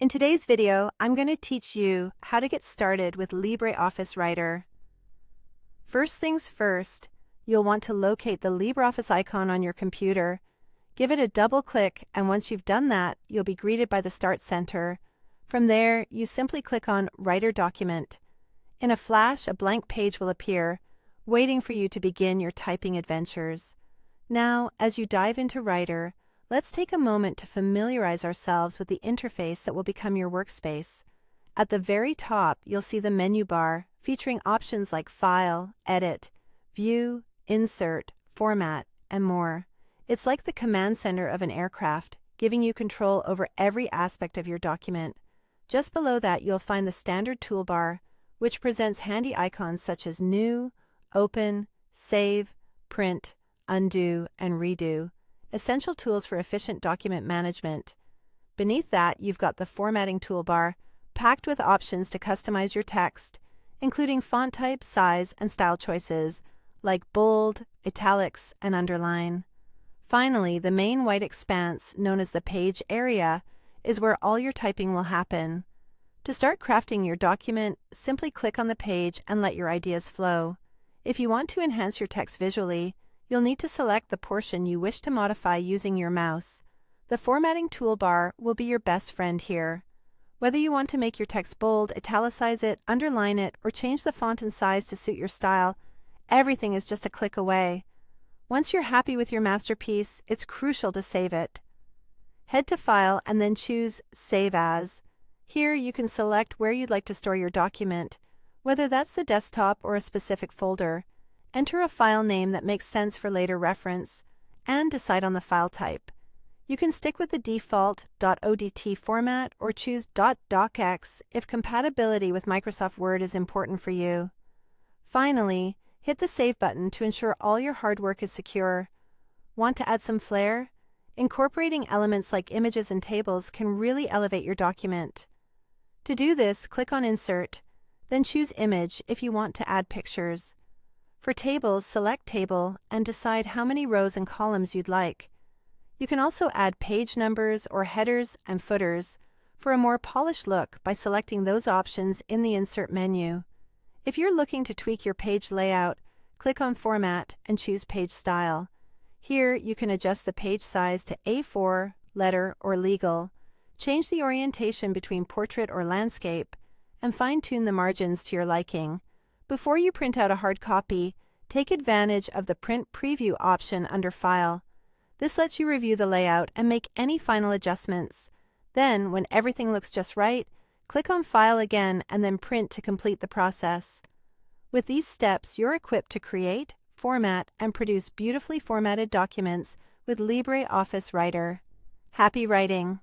In today's video, I'm going to teach you how to get started with LibreOffice Writer. First things first, you'll want to locate the LibreOffice icon on your computer. Give it a double click, and once you've done that, you'll be greeted by the Start Center. From there, you simply click on Writer Document. In a flash, a blank page will appear, waiting for you to begin your typing adventures. Now, as you dive into Writer, let's take a moment to familiarize ourselves with the interface that will become your workspace. At the very top, you'll see the menu bar featuring options like File, Edit, View, Insert, Format, and more. It's like the command center of an aircraft, giving you control over every aspect of your document. Just below that, you'll find the standard toolbar, which presents handy icons such as New, Open, Save, Print, Undo, and Redo. Essential tools for efficient document management. Beneath that, you've got the formatting toolbar, packed with options to customize your text, including font type, size, and style choices, like bold, italics, and underline. Finally, the main white expanse, known as the page area, is where all your typing will happen. To start crafting your document, simply click on the page and let your ideas flow. If you want to enhance your text visually, you'll need to select the portion you wish to modify using your mouse. The formatting toolbar will be your best friend here. Whether you want to make your text bold, italicize it, underline it, or change the font and size to suit your style, everything is just a click away. Once you're happy with your masterpiece, it's crucial to save it. Head to File and then choose Save As. Here you can select where you'd like to store your document, whether that's the desktop or a specific folder. Enter a file name that makes sense for later reference, and decide on the file type. You can stick with the default .odt format or choose .docx if compatibility with Microsoft Word is important for you. Finally, hit the Save button to ensure all your hard work is secure. Want to add some flair? Incorporating elements like images and tables can really elevate your document. To do this, click on Insert, then choose Image if you want to add pictures. For tables, select Table and decide how many rows and columns you'd like. You can also add page numbers or headers and footers for a more polished look by selecting those options in the Insert menu. If you're looking to tweak your page layout, click on Format and choose Page Style. Here, you can adjust the page size to A4, letter, or legal, change the orientation between portrait or landscape, and fine-tune the margins to your liking. Before you print out a hard copy, take advantage of the Print Preview option under File. This lets you review the layout and make any final adjustments. Then, when everything looks just right, click on File again and then Print to complete the process. With these steps, you're equipped to create, format, and produce beautifully formatted documents with LibreOffice Writer. Happy writing!